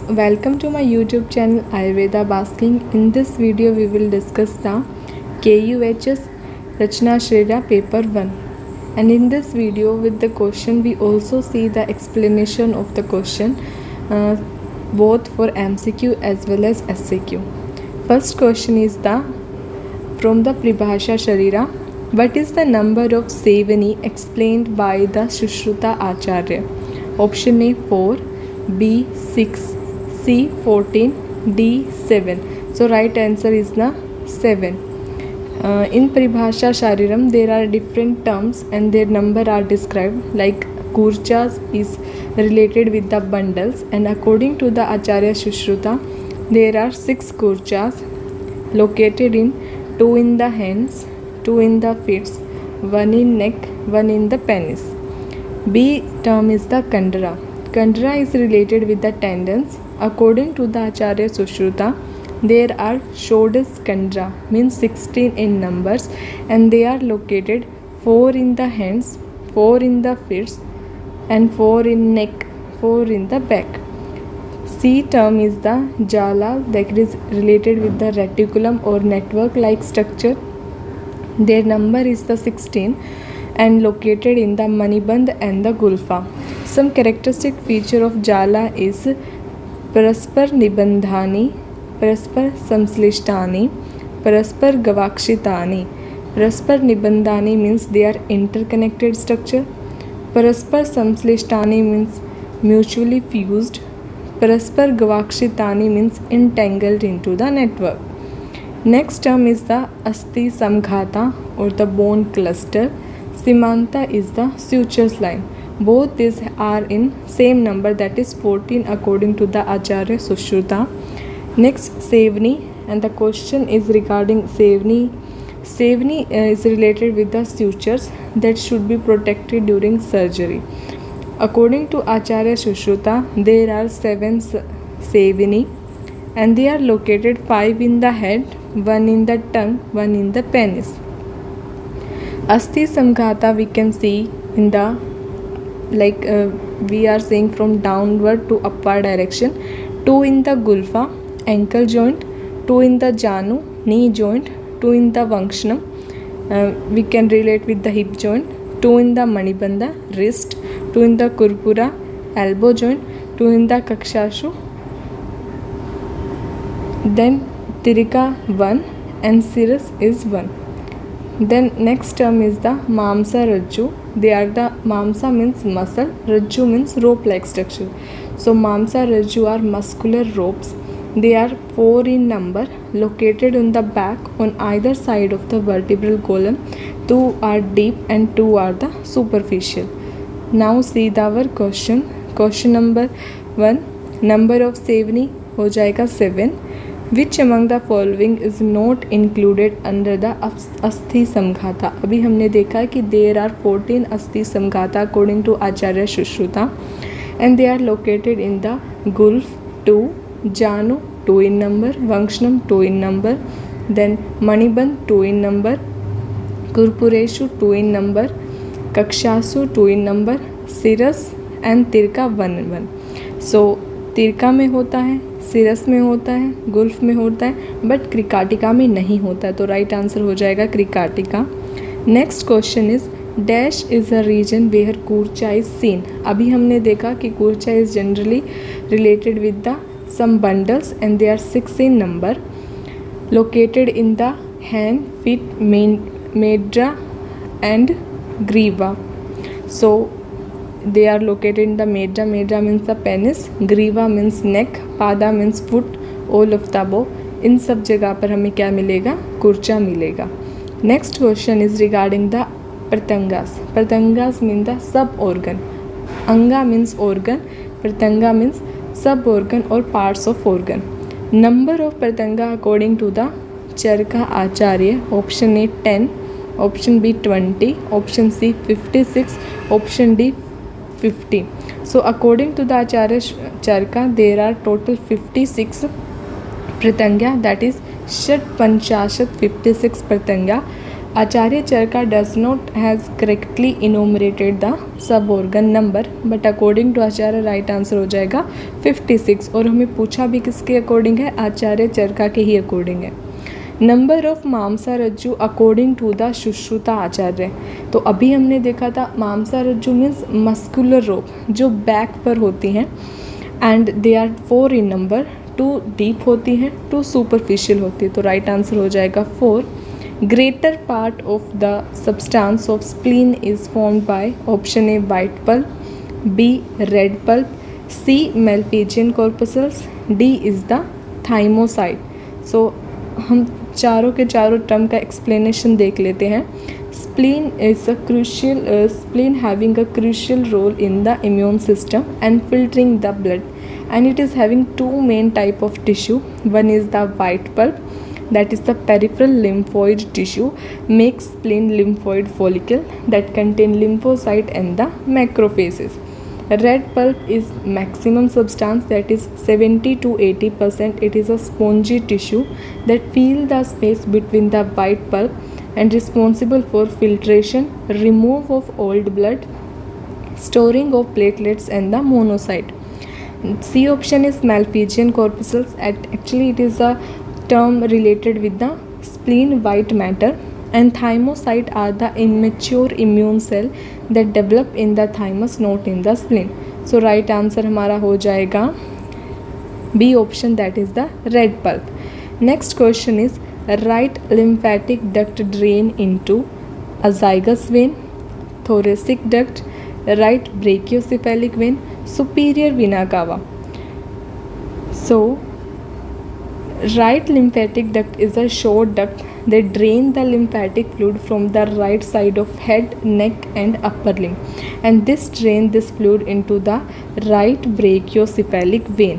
welcome to my YouTube channel Ayurveda Basking. In this video we will discuss the KUHS Rachna Shreya paper 1, and in this video with the question we also see the explanation of the question both for MCQ as well as SCQ. First question is the from the Pribhasha Sharira, what is the number of Sevani explained by the Sushruta Acharya? Option A 4, B 6, C 14, D 7. So right answer is the 7. In Pribhasha Shariram there are different terms and their number are described, like kurchas is related with the bundles, and according to the Acharya Sushruta there are 6 kurchas located in 2 in the hands, 2 in the feet, 1 in neck, 1 in the penis. B term is the kandra. Kandra is related with the tendons. According to the Acharya Sushruta, there are Shodas Kandra, means 16 in numbers, and they are located 4 in the hands, 4 in the feet, and 4 in neck, 4 in the back. C term is the Jala, that is related with the reticulum or network-like structure. Their number is the 16 and located in the Manibandh and the Gulfa. Some characteristic feature of Jala is Paraspar Nibandhani, Paraspar Samslishtani, Paraspar Gavakshitani. Paraspar Nibandhani means they are interconnected structure. Paraspar Samslishtani means mutually fused. Paraspar Gavakshitani means entangled into the network. Next term is the Asti Samghata or the bone cluster. Simanta is the sutures line. Both these are in same number, that is 14 according to the Acharya Sushruta. Next Sevani, and the question is regarding Sevani. Sevani is related with the sutures that should be protected during surgery. According to Acharya Sushruta there are 7 Sevani and they are located 5 in the head, 1 in the tongue, 1 in the penis. Asti Samghata we can see in the we are saying from downward to upward direction. 2 in the Gulfa, ankle joint, 2 in the Janu, knee joint, 2 in the Vangshanam, we can relate with the hip joint, 2 in the Manibandha, wrist, 2 in the Kurpura, elbow joint, 2 in the Kakshashu, then Tirika 1 and Sirus is 1. Then next term is the Mamsa Rajju. They are the Mamsa means muscle, Rajju means rope like structure. So Mamsa Rajju are muscular ropes. They are 4 in number, located on the back on either side of the vertebral column. 2 are deep and 2 are the superficial. Now see our question. Question number 1, number of Sevani हो जाएगा 7. Which among the following is not included under the Asthi Samghata? अभी हमने देखा कि there are 14 Asthi Samghata according to Acharya Sushruta, and they are located in the Gulf 2, Janu 2 in number, Vangshanam 2 in number, then Manibandh 2 in number, Kurpureshu 2 in number, Kakshasu 2 in number, Sirus and Tirka 1 in 1. So तिरका में होता है, सिरस में होता है, Gulf में होता है, but क्रिकाटिका में नहीं होता है, तो राइट आंसर हो जाएगा Kurkatika. Next question is dash is a region where Kurcha is seen. अभी हमने देखा कि Kurcha is generally related with the some bundles and they are 6 in number, located in the hand, feet, Medhra and Greeva. So they are located in the medra. Medra means the penis, griva means neck, pada means foot, all of the above. इन सब जगह पर हमें क्या मिलेगा? कुर्चा मिलेगा. Next question is regarding the pratyangas. Pratyangas mean the sub organ. Anga means organ, pratyanga means sub organ और parts of organ. Number of pratyanga according to the Charaka acharya. Option A 10, option B 20, option C 56, option D 50. So according to the Acharya Charka there are total 56 pratanga, that is Shat Panchashat 56 pratanga Acharya Charka does not has correctly enumerated the सब organ number, but according to Acharya right answer हो जाएगा 56। और हमें पूछा भी किसके according है, आचार्य चरका के ही अकॉर्डिंग है। नंबर ऑफ मामसा रज्जु अकॉर्डिंग टू द सुश्रुता आचार्य। तो अभी हमने देखा था मामसा रज्जु मीन्स मस्कुलर रोप जो बैक पर होती हैं, and they are 4 in number, 2 deep होती हैं, 2 सुपरफिशियल होती है। तो राइट आंसर हो जाएगा 4। Greater part of the substance of spleen is formed by option A white pulp, B red pulp, C Malpighian corpuscles, D is the thymocyte. So हम चारों के चारों टर्म का एक्सप्लेनेशन देख लेते हैं। Spleen is a crucial spleen having a crucial role in the immune system and filtering the blood, and it is having 2 main type of tissue. One is the white pulp, that is the peripheral lymphoid tissue, makes spleen lymphoid follicle that contain lymphocyte and the macrophages. Red pulp is maximum substance, that is 70 to 80%. It is a spongy tissue that fill the space between the white pulp and responsible for filtration, remove of old blood, storing of platelets and the monocyte. C option is Malpighian corpuscles. Actually it is a term related with the spleen white matter, and thymocyte are the immature immune cell that develop in the thymus, not in the spleen. So right answer हमारा हो जाएगा B option, that is the red pulp. Next question is right lymphatic duct drain into azygous vein, thoracic duct, right brachiocephalic vein, superior vena cava. So right lymphatic duct is a short duct that drain the lymphatic fluid from the right side of head, neck and upper limb, and this drain this fluid into the right brachiocephalic vein.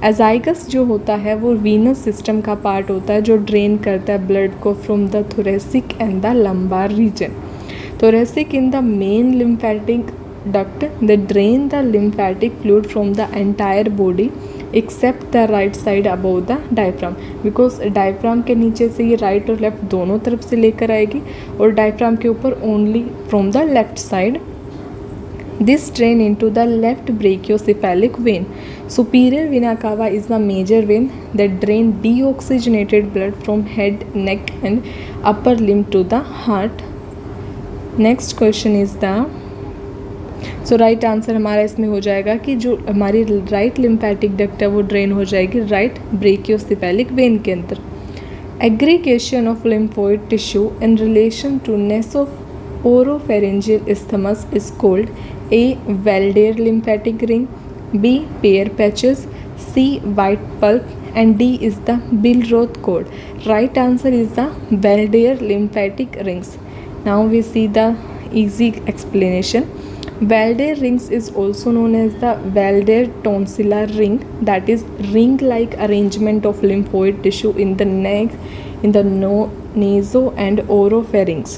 Azygos जो होता है वो venous system का part होता है जो drain करता है ब्लड को from the thoracic and the lumbar region. Thoracic in the main lymphatic duct that drain the lymphatic fluid from the entire body except the right side above the diaphragm, because diaphragm के नीचे से ये right और left दोनों तरफ से लेकर आएगी और diaphragm के ऊपर only from the left side. This drain into the left brachiocephalic vein. Superior vena cava is the major vein that drain deoxygenated blood from head, neck and upper limb to the heart. Next question is the so right answer हमारा इसमें हो जाएगा कि जो हमारी right lymphatic duct है वो drain हो जाएगी राइट ब्रेकियोसेफेलिक वेन के अंदर. Aggregation of lymphoid tissue in relation to ness of oropharyngeal isthmus is called A. Valder lymphatic ring, B. Pear patches, C. White pulp and D is the Billroth cord. Right answer is the Valder lymphatic rings. Now we see the easy explanation. Valder rings is also known as the Valder tonsillar ring, that is ring-like arrangement of lymphoid tissue in the neck, in the naso and oropharynx.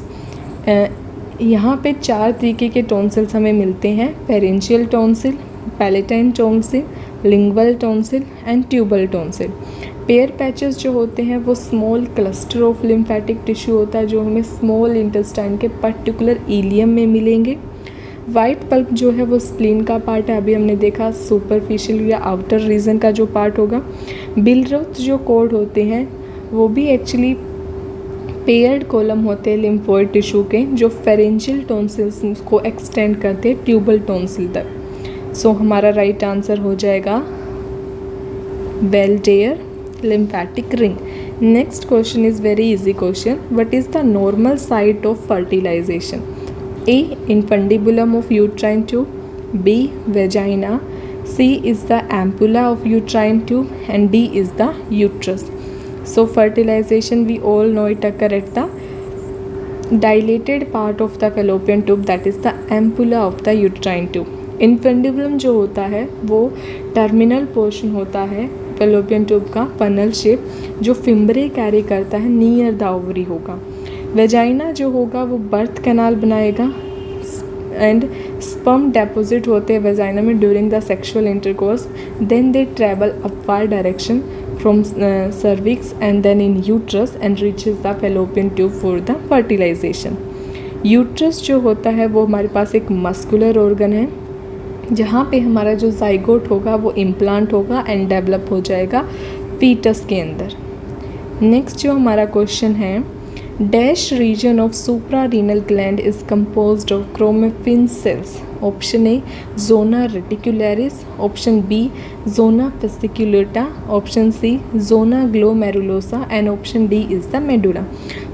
यहाँ पे 4 तरीके के tonsils हमें मिलते हैं: pharyngeal tonsil, palatine tonsil, lingual tonsil and tubal tonsil. Peyer patches जो होते हैं वो small cluster of lymphatic tissue होता है जो हमें स्मॉल इंटेस्टाइन के पर्टिकुलर इलियम में मिलेंगे. वाइट पल्प जो है वो स्प्लीन का पार्ट है, अभी हमने देखा सुपरफिशियल या आउटर रीजन का जो पार्ट होगा. बिलरोथ जो कॉर्ड होते हैं वो भी एक्चुअली पेयर्ड कॉलम होते हैं लिम्फोइड टिश्यू के जो फेरेंशियल टॉन्सिल्स को एक्सटेंड करते हैं ट्यूबल टॉन्सिल तक. सो हमारा राइट आंसर हो जाएगा वेल्डेयर lymphatic ring. Next question is very easy question. What is the normal site of fertilization? A. Infundibulum of uterine tube, B. Vagina, C is the ampulla of uterine tube and D is the uterus. So fertilization we all know it occur at the dilated part of the fallopian tube, that is the ampulla of the uterine tube. Infundibulum जो होता है वो terminal portion होता है fallopian tube का funnel shape जो fimbriae carry करता है नियर द ओवरी होगा. वेजाइना जो होगा वो बर्थ कैनाल बनाएगा एंड स्पर्म डेपोजिट होते हैं वेजाइना में during the sexual intercourse, then they travel upward direction from cervix and then in uterus and reaches the fallopian tube for the fertilization. Uterus जो होता है वो हमारे पास एक मस्कुलर ऑर्गन है जहाँ पे हमारा जो जाइगोट होगा वो इम्प्लांट होगा एंड डेवलप हो जाएगा फीटस के अंदर. नेक्स्ट जो हमारा क्वेश्चन है, dash region of suprarenal gland is composed of chromaffin cells. Option A zona reticularis, option B zona fasciculata, option C zona glomerulosa and option D is the medulla.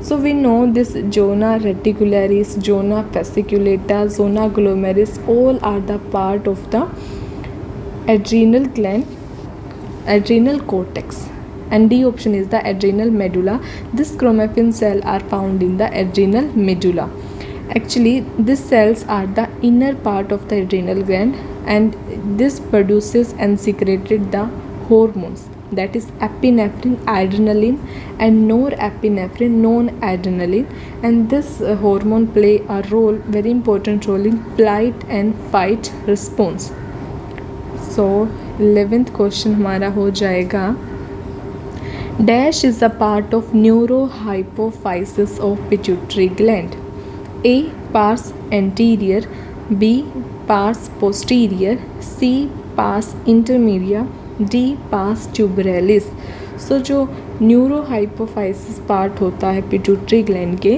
So we know this zona reticularis, zona fasciculata, zona glomerulus all are the part of the adrenal gland, adrenal cortex, and D option is the adrenal medulla. This chromaffin cell are found in the adrenal medulla. Actually these cells are the inner part of the adrenal gland and this produces and secreted the hormones, that is epinephrine, adrenaline and norepinephrine, non-adrenaline, and this hormone play a role, very important role in flight and fight response. So 11th question हमारा हो जाएगा, dash is a part of neurohypophysis of pituitary gland. A pars anterior, B pars posterior, C pars intermedia, D pars tuberalis. So जो neurohypophysis part होता है pituitary gland के,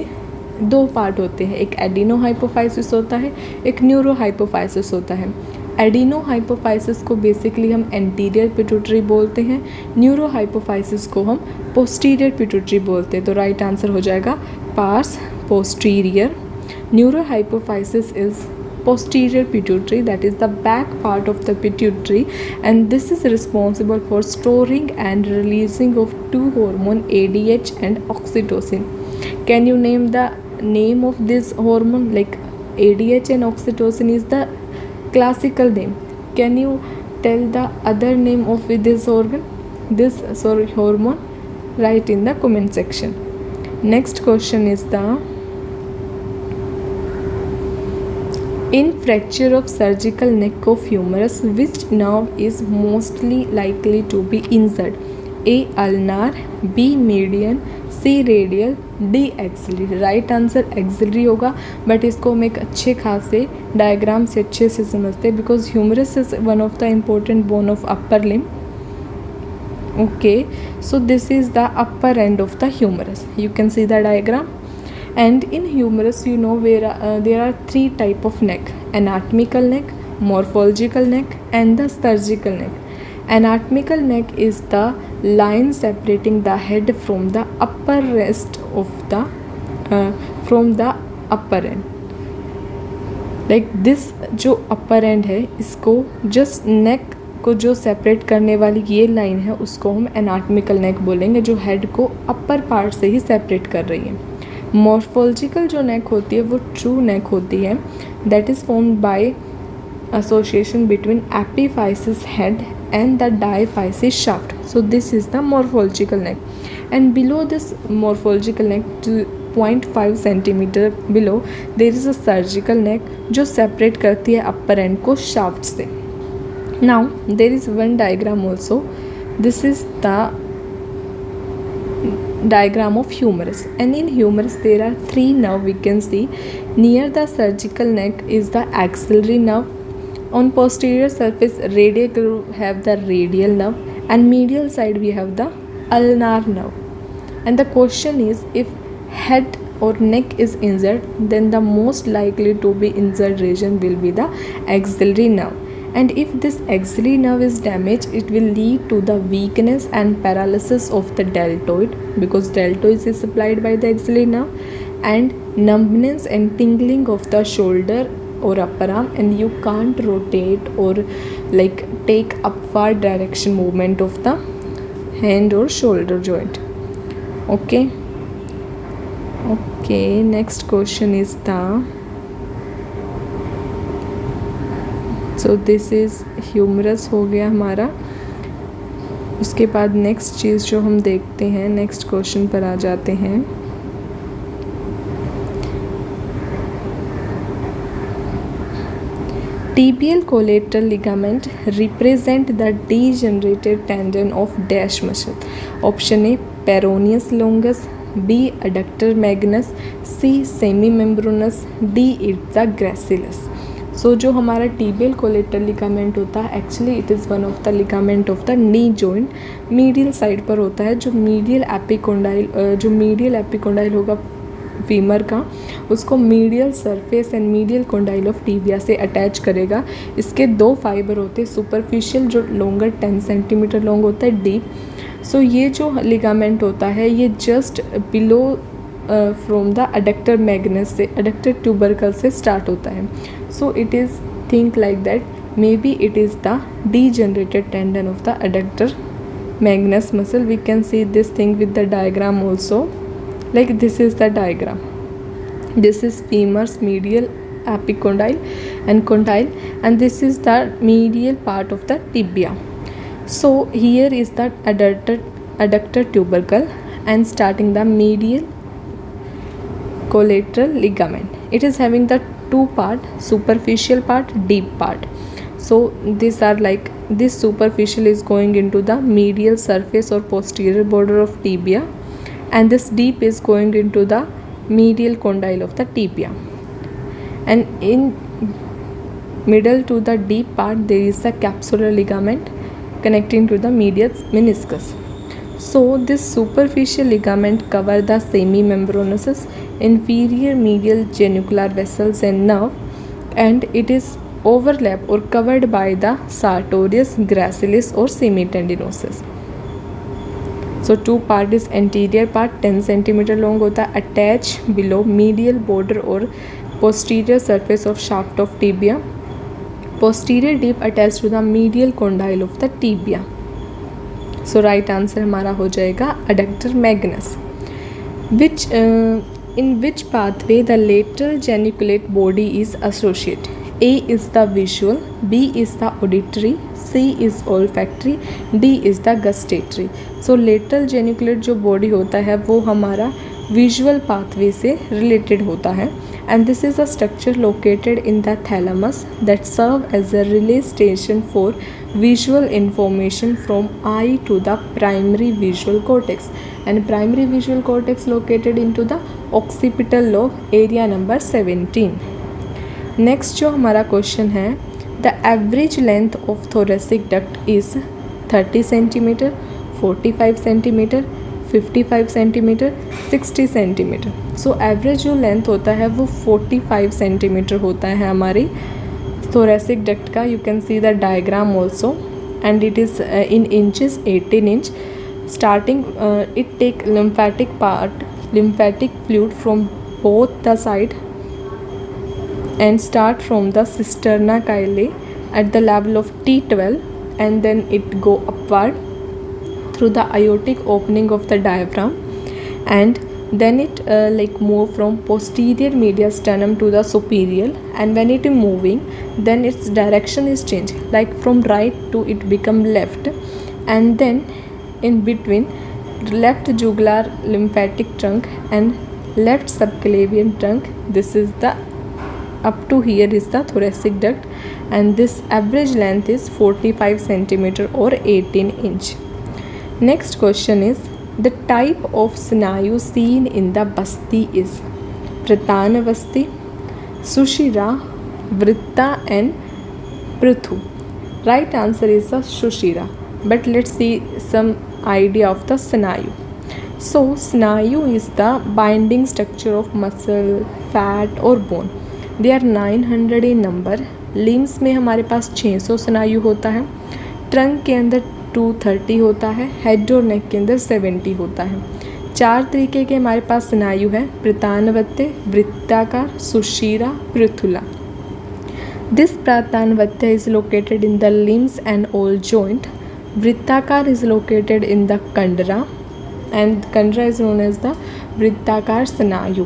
दो part होते हैं, एक एडिनोहाइपोफाइसिस होता है, एक न्यूरोहाइपोफाइसिस होता है. एडिनोहाइपोफाइसिस को बेसिकली हम एंटीरियर पिट्यूटरी बोलते हैं, न्यूरोहाइपोफाइसिस को हम पोस्टीरियर पिट्यूटरी बोलते हैं. तो राइट आंसर हो जाएगा pars posterior. Neurohypophysis is posterior pituitary, that is the back part of the pituitary, and this is responsible for storing and releasing of two hormone ADH and oxytocin. Can you name the name of this hormone? Like ADH and oxytocin is the classical name. Can you tell the other name of this organ, this hormone? Write in the comment section. Next question is the, in fracture of surgical neck of humerus, which nerve is mostly likely to be injured? A ulnar, B median, C radial, D axillary. Right answer axillary होगा, but इसको हम एक अच्छे खासे diagram से अच्छे से समझते हैं, because humerus is one of the important bone of upper limb. Okay, so this is the upper end of the humerus. You can see the diagram. And in humerus, you know, where there are three type of neck: anatomical neck, morphological neck and the surgical neck. Anatomical neck is the line separating the head from the upper rest of the from the upper end. Like this जो upper end है, इसको just neck को जो separate करने वाली ये line है उसको हम anatomical neck बोलेंगे, जो हेड को अपर पार्ट से ही सेपरेट कर रही है. मॉर्फोलॉजिकल जो नेक होती है वो ट्रू नेक होती है, that is formed by association between epiphysis head and the diaphysis shaft. So this is the morphological neck, and below this morphological neck 0.5 centimetre below there is a surgical neck जो separate करती है upper end को shaft से. Now there is one diagram also. This is the diagram of humerus, and in humerus there are three nerve we can see. Near the surgical neck is the axillary nerve. On posterior surface radial have the radial nerve, and medial side we have the ulnar nerve. And the question is, if head or neck is injured, then the most likely to be injured region will be the axillary nerve. And if this axillary nerve is damaged, it will lead to the weakness and paralysis of the deltoid, because deltoid is supplied by the axillary nerve, and numbness and tingling of the shoulder or upper arm, and you can't rotate or like take upward direction movement of the hand or shoulder joint. Okay, next question is the, so this is humerus हो गया हमारा. उसके बाद next चीज़ जो हम देखते हैं, next question पर आ जाते हैं. Tibial collateral ligament represent the degenerated tendon of dash muscle. Option A peroneus longus, B adductor magnus, C semimembranous, D it's the gracilis. सो जो हमारा टीबियल कोलेटरल लिगामेंट होता है actually it is one of the ligament of the knee joint, medial side पर होता है, जो medial epicondyle होगा femur का, उसको medial surface and medial condyle of tibia से अटैच करेगा. इसके दो फाइबर होते हैं, सुपरफिशियल जो लॉन्गर 10 सेंटीमीटर लॉन्ग होता है, डीप. सो ये जो लिगामेंट होता है ये just below from the adductor Magnus से, अडक्टर ट्यूबरकल से स्टार्ट होता है. So it is think like that may be it is the degenerated tendon of the adductor magnus muscle. We can see this thing with the diagram also, like this is the diagram. This is femur's medial epicondyle and condyle, and this is the medial part of the tibia. So here is the adductor tubercle and starting the medial collateral ligament. It is having the two part, superficial part, deep part. So these are like, this superficial is going into the medial surface or posterior border of tibia, and this deep is going into the medial condyle of the tibia, and in middle to the deep part there is a capsular ligament connecting to the medial meniscus. So this superficial ligament cover the semimembranous inferior medial genicular vessels and nerve, and it is overlap or covered by the sartorius, gracilis or semitendinosus. So two part is anterior part 10 centimeter long होता है, attach below medial border or posterior surface of shaft of tibia. Posterior deep attached to the medial condyle of the tibia. So right answer हमारा हो जाएगा adductor magnus. In which pathway the lateral geniculate body is associated? A is the visual, B is the auditory, C is olfactory, D is the gustatory. So lateral geniculate जो body होता है वो हमारा visual pathway से related होता है, and this is a structure located in the thalamus that serve as a relay station for visual information from eye to the primary visual cortex, and primary visual cortex located into the occipital lobe, area number 17. Next जो हमारा question है, the average length of thoracic duct is 30 centimetre, 45 centimetre, 55 centimetre, 60 centimetre. So average जो length होता है वो 45 centimetre होता है हमारी थोरेसिक डक्ट का. You can see the diagram also, and it is in inches 18 inch. Starting it take lymphatic fluid from both the side and start from the cisterna chyli at the level of T12, and then it go upward through the aortic opening of the diaphragm, and then it like move from posterior mediastinum to the superior, and when it is moving then its direction is changed, like from right to it become left, and then in between left jugular lymphatic trunk and left subclavian trunk. This is the up to here is the thoracic duct, and this average length is 45 centimeter or 18 inch. Next question is, the type of snayu seen in the basti is pratanavasti, sushira, vritta and prithu. Right answer is the sushira, but let's see some idea of the snayu. So snayu is the binding structure of muscle, fat or bone. They are 900 in number. Limbs में हमारे पास 600 स्नायु होता है, trunk के अंदर 230 होता है, head और नेक के अंदर 70 होता है. 4 तरीके के हमारे पास स्नायु है, प्रतानवत्य, वृत्ताकार, सुषिरा, पृथुला. This pratanavatya is located in the limbs and all joint. वृत्ताकार is located in the kandra, and kandra is known as the वृत्ताकार स्नायु.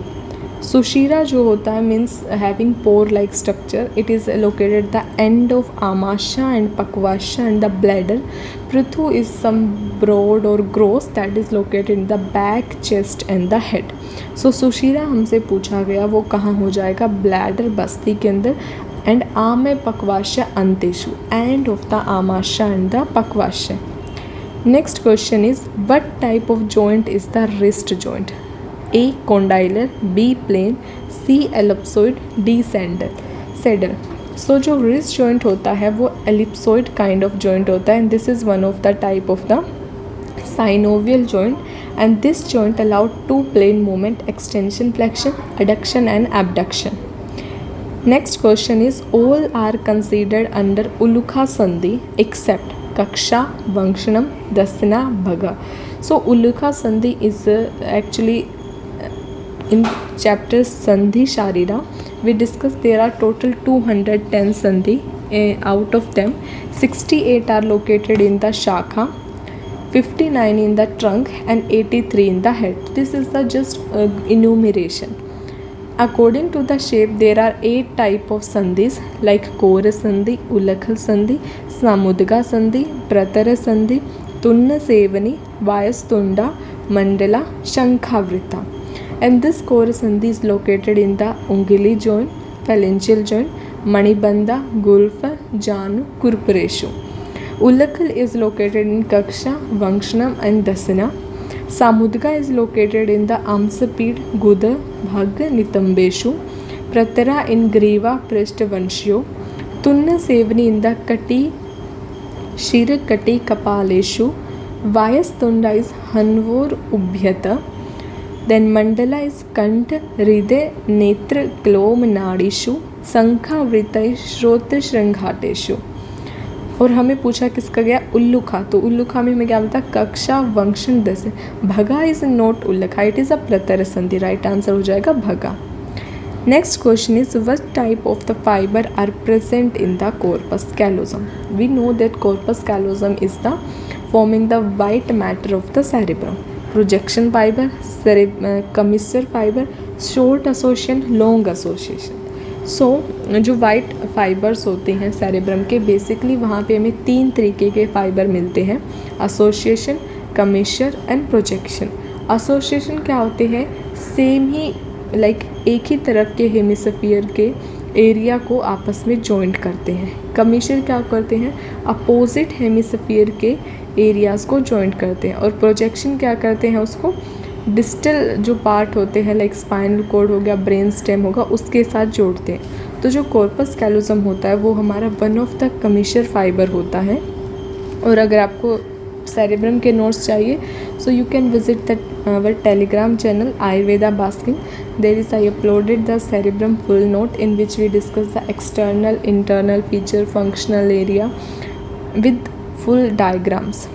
सुशीरा जो होता है means having pore like structure. It is located the end of amasha and pakvasha and the bladder. Prithu is some broad और gross that is located in the back, chest and the head. So सुशीरा हमसे पूछा गया वो कहाँ हो जाएगा, ब्लैडर बस्ती के अंदर. and ame pakvasya anteshu, end of the amasya and the pakvasya. Next question is, what type of joint is the wrist joint? A condylar, B plane, C ellipsoid, D saddle. So जो wrist joint होता है वो ellipsoid kind of joint होता है, and this is one of the type of the synovial joint, and this joint allowed two plane movement, extension, flexion, adduction and abduction. Next question is, all are considered under Ulukha Sandhi except Kaksha, Vangshanam, Dasana, Bhaga. So Ulukha Sandhi is actually in chapter Sandhi Sharira we discussed there are total 210 Sandhi. Out of them 68 are located in the Shakha, 59 in the trunk and 83 in the head. This is the just enumeration. According to the shape there are 8 type of Sandhis like Kora Sandhi, Ulakhal Sandhi, Samudga Sandhi, Pratara Sandhi, Tunna Sevani, Vayastunda, Mandala, Shankhavrita. And this Kora Sandhi is located in the Unguli joint, phalangeal joint, Manibandha, Gulfa, Janu, Kurpureshu. Ulakhal is located in Kaksha, Vangshanam and Dasana. Samudga is located in the Amsapid, Guda, Bhag, Nitambeshu. Pratara in Griva, Prishtavanshyo. Tunna Sevani in the Kati, Shirakati, Kapaleshu. Vayastunda is Hanvor, Ubhyata. Then Mandala is Kant, Hriday, Netra, Klom, Nadishu. Sankhavrita is Shrotra, Shringhateshu. और हमें पूछा किसका गया उल्लुखा, तो उल्लुखा में हमें क्या बोलता कक्षा वंशन दस. भगा इज नॉट उल्लखा, it is a pratara sandhi. Right answer हो जाएगा bhaga. Next question is, what type of the fibre are present in the corpus callosum? We know that corpus callosum is the forming the white matter of the cerebrum. Projection fibre, commissure fibre, short association, long association. So जो white fibres होते हैं cerebrum के, basically वहाँ पे हमें 3 तरीके के fibre मिलते हैं, एसोसिएशन, कमिसर एंड प्रोजेक्शन. एसोसिएशन क्या होते हैं, सेम ही लाइक एक ही तरफ के हेमिस्फीयर के एरिया को आपस में जॉइंट करते हैं. कमिसर क्या करते हैं, अपोजिट हेमिस्फीयर के एरियाज़ को जॉइंट करते हैं. और प्रोजेक्शन क्या करते हैं, उसको डिस्टल जो पार्ट होते हैं लाइक स्पाइनल कॉर्ड हो गया, ब्रेन स्टेम होगा, उसके साथ जोड़ते हैं. तो जो कॉर्पस कैलोसम होता है वो हमारा वन ऑफ द कमिसर फाइबर होता है. और अगर आपको सेरेब्रम के नोट्स चाहिए, so you can visit the our telegram channel Ayurveda Basking. There is I uploaded the cerebrum full note in which we discuss the external, internal feature, functional area with full diagrams.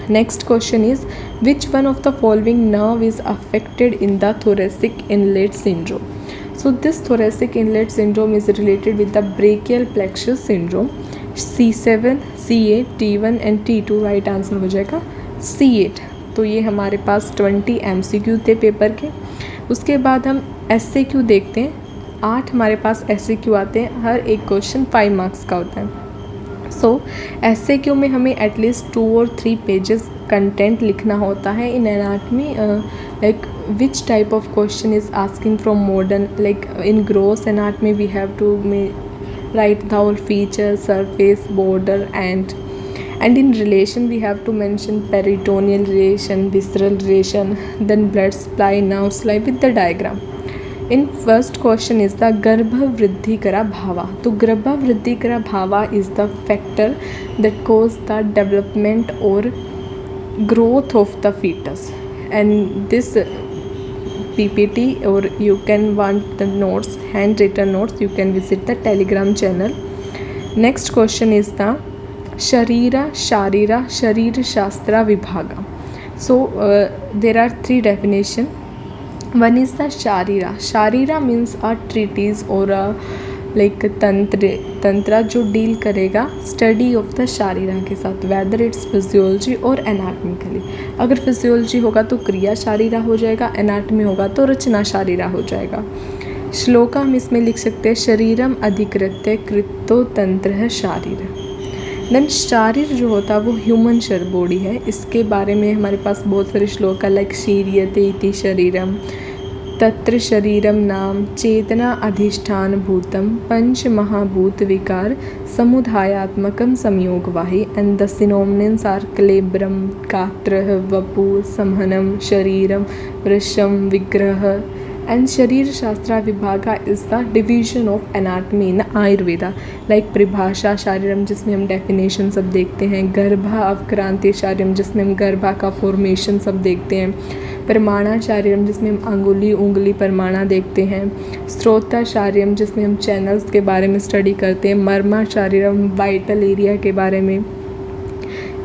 Next question is, which one of the following nerve is affected in the thoracic inlet syndrome? So this thoracic inlet syndrome is related with the brachial plexus syndrome. C7, C8, T1 and T2. Right answer हो जाएगा C8. तो ये हमारे पास 20 MCQ थे paper के. उसके बाद हम SAQ देखते हैं. 8 हमारे पास SAQ आते हैं. हर एक क्वेश्चन 5 मार्क्स का होता है. सो SAQ में हमें एटलीस्ट 2 और 3 पेजेस कंटेंट लिखना होता है in anatomy. Like which type of question is asking from modern, like in gross anatomy we have to write the whole feature, surface, border and in relation we have to mention peritoneal relation, visceral relation, then blood supply, nerve supply with the diagram. In first question is the Garbha Vriddhi Kara Bhava. So Garbha Vriddhi Kara Bhava is the factor that cause the development or growth of the fetus. And this PPT, or you can want the notes, handwritten notes, you can visit the telegram channel. Next question is the Sharira, Sharira, Sharir Shastra Vibhaga. So there are 3 definition. One is the Sharira. Sharira means a treatise or a like tantra जो deal करेगा study of the शारीरा के साथ, whether it's physiology और एनाटमिकली. अगर physiology होगा तो क्रिया शारीरा हो जाएगा, एनाटमी होगा तो रचना शारीरा हो जाएगा. श्लोका हम इसमें लिख सकते हैं, शरीरम अधिकृत्य कृतो तंत्र शारीर. देन शारीर जो होता है वो ह्यूमन बॉडी है. इसके बारे में हमारे पास बहुत सारे श्लोक है, लाइक शीर्यते इति शरीरम, तत्र शरीरम नाम चेतना अधिष्ठान भूतम पंच महाभूत विकार समुदायात्मकम संयोगवाही and the synonyms are क्लेब्रम कात्रः Vapu संहनम शरीरम वृषम विग्रह एंड शरीर शास्त्र विभागा is the division of anatomy in Ayurveda like परिभाषा शारीरम जिसमें हम डेफिनेशन सब देखते हैं, गर्भा अवक्रांति शारीरम जिसमें हम गर्भा का फॉर्मेशन सब देखते हैं, परमाणा शारीरम जिसमें हम उंगली परमाणा देखते हैं, स्रोता शारीरम जिसमें हम चैनल्स के बारे में स्टडी करते हैं, मर्मा शारीरम वाइटल एरिया के बारे में,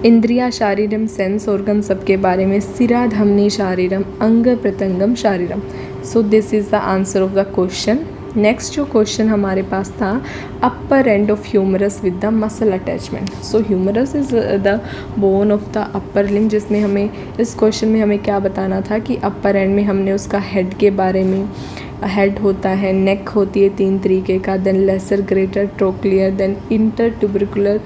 इंद्रिया शारीरम सेंस ऑर्गन सब के बारे में, सिरा धमनी शारीरम अंग प्रत्यंगम शारीरम। So this is the answer of the question. Next जो क्वेश्चन हमारे पास था, upper end of humerus with the muscle attachment. So humerus is the bone of the upper limb, जिसमें हमें इस क्वेश्चन में हमें क्या बताना था कि अपर एंड में हमने उसका हेड के बारे में, हेड होता है, नेक होती है 3 तरीके का, then lesser greater trochlear, then intertubercular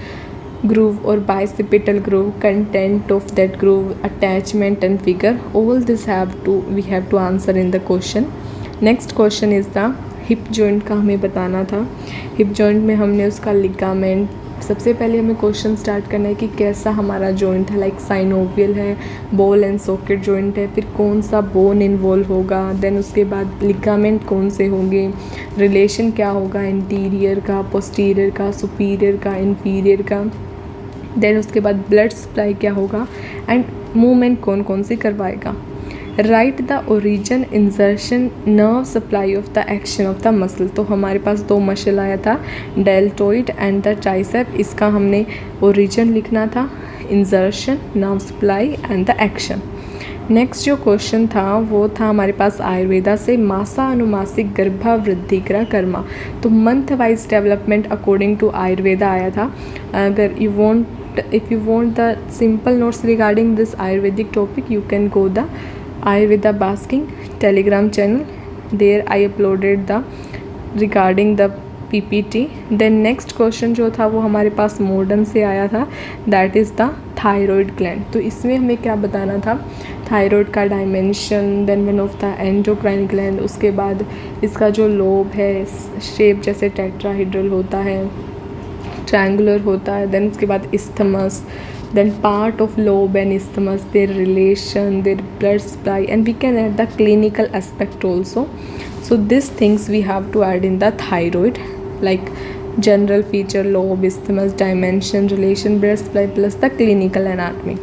groove or bicipital groove, content of that groove, attachment and figure, all this we have to answer in the question. Next question is the hip joint का हमें बताना था। hip joint में हमने उसका ligament, सबसे पहले हमें क्वेश्चन स्टार्ट करना है कि कैसा हमारा जॉइंट है, लाइक साइनोवियल है, बॉल एंड सॉकेट जॉइंट है, फिर कौन सा बोन इन्वॉल्व होगा, देन उसके बाद लिगामेंट कौन से होंगे, रिलेशन क्या होगा इंटीरियर का, पोस्टीरियर का, सुपीरियर का, इन्फीरियर का, देन उसके बाद ब्लड सप्लाई क्या होगा एंड मूवमेंट कौन कौन सी करवाएगा। Right the origin इंजर्शन nerve supply of the action of the muscle. तो हमारे पास 2 मसल आया था, डेल्टोइड एंड द ट्राइसेप, इसका हमने ओरिजिन लिखना था, इंजर्शन, nerve supply and the action. Next जो क्वेश्चन था वो था हमारे पास आयुर्वेदा से, मासा अनुमासिक गर्भावृद्धिग्रह कर्मा। तो month wise development according to Ayurveda आया था। अगर if you want the simple notes regarding this Ayurvedic topic, you can go the Ayurveda Basking Telegram channel. There I uploaded the regarding the PPT. Then next question जो था वो हमारे पास modern से आया था, that is the thyroid gland. तो इसमें हमें क्या बताना था, थायराइड का dimension, then one of the endocrine gland, उसके बाद इसका जो लोब है शेप जैसे टेट्राहेड्रल होता है, ट्रायंगुलर होता है, देन उसके बाद isthmus, then part of lobe and isthmus, their relation, their blood supply, and we can add the clinical aspect also. So these things we have to add in the thyroid, like general feature, lobe, isthmus, dimension, relation, blood supply plus the clinical anatomy.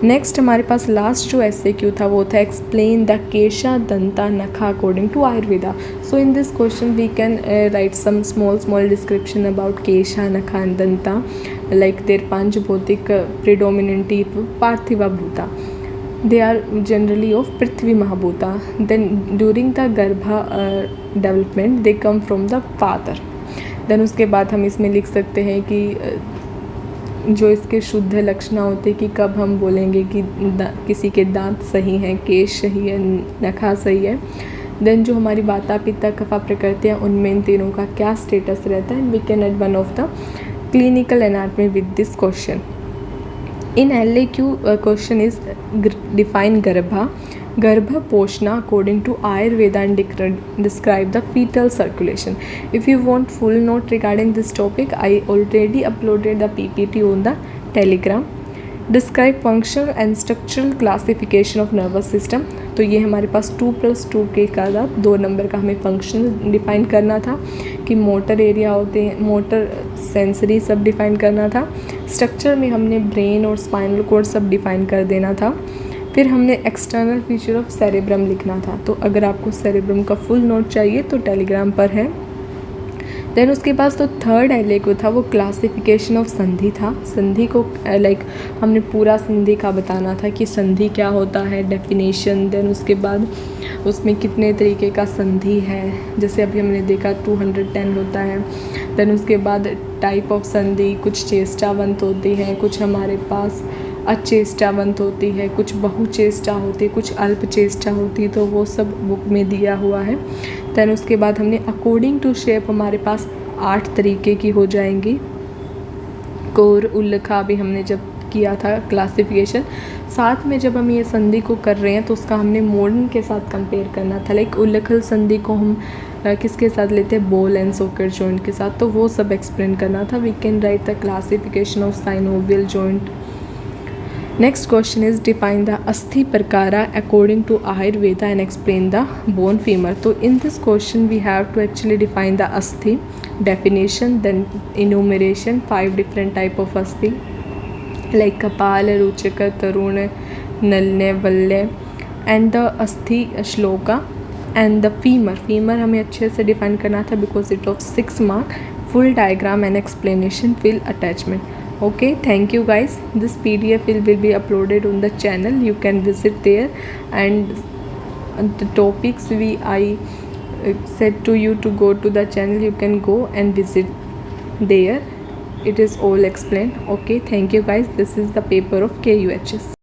Next हमारे पास last जो SAQ था वो था explain the केशा दंता नखा according to Ayurveda. So in this question we can write some small description about केशा नखा एंड दंता, लाइक देयर पंचभौतिक प्रिडोमिनेंटली पार्थिवा भूता, they are generally of prithvi mahabhuta, then during the garbha development they come from the father. then उसके बाद हम इसमें लिख सकते हैं कि जो इसके शुद्ध लक्षण होते हैं कि कब हम बोलेंगे कि किसी के दांत सही हैं, केश सही है, नखा सही है, देन जो हमारी वाता पित्ता कफा प्रकृति है उनमें इन तीनों का क्या स्टेटस रहता है. We can add one of the clinical anatomy with this question. In LAQ question is define Garbha. Garbha Poshna according to Ayurveda and describe the fetal circulation. If you want full note regarding this topic, I already uploaded the PPT on the Telegram. Describe functional and structural classification of nervous system. तो ये हमारे पास 2+2 के का 2 number का हमें function define करना था कि मोटर एरिया होते हैं, मोटर सेंसरी सब डिफाइन करना था. स्ट्रक्चर में हमने ब्रेन और स्पाइनल कॉर्ड सब डिफाइन कर देना था. फिर हमने एक्सटर्नल फीचर ऑफ सेरेब्रम लिखना था. तो अगर आपको सेरेब्रम का फुल नोट चाहिए तो टेलीग्राम पर है. देन उसके पास तो थर्ड LAQ था वो क्लासिफिकेशन ऑफ संधि था. संधि को लाइक हमने पूरा संधि का बताना था कि संधि क्या होता है, डेफिनेशन, देन उसके बाद उसमें कितने तरीके का संधि है, जैसे अभी हमने देखा 210 होता है. देन उसके बाद टाइप ऑफ संधि, कुछ चेष्टावंत होती हैं, कुछ हमारे पास अचेष्टावंत होती है, कुछ बहुचेष्टा होती है, कुछ अल्प चेष्टा होती है, तो वो सब बुक में दिया हुआ है. देन उसके बाद हमने अकॉर्डिंग टू शेप हमारे पास 8 तरीके की हो जाएंगी. कोर उल्लखा भी हमने जब किया था क्लासिफिकेशन। साथ में जब हम ये संधि को कर रहे हैं तो उसका हमने मॉडर्न के साथ कंपेयर करना था। लाइक उल्लखल संधि को हम किसके साथ लेते हैं, बॉल एंड सॉकेट जॉइंट के साथ, तो वो सब एक्सप्लेन करना था। We can write the classification of synovial joint. Next question is define the Asthi Prakara according to Ayurveda and explain the bone femur. So in this question we have to actually define the Asthi, definition, then enumeration, 5 different type of Asthi like Kapala, Ruchika, Taruna, Nalne, Valle, and the Asthi Shloka and the femur. Femur हमें अच्छे से define करना था because it of 6 mark. Full diagram and explanation, fill attachment. Okay, thank you guys. This PDF will be uploaded on the channel. You can visit there, and the topics I said to you to go to the channel, you can go and visit there. It is all explained. Okay, thank you guys. This is the paper of KUHS.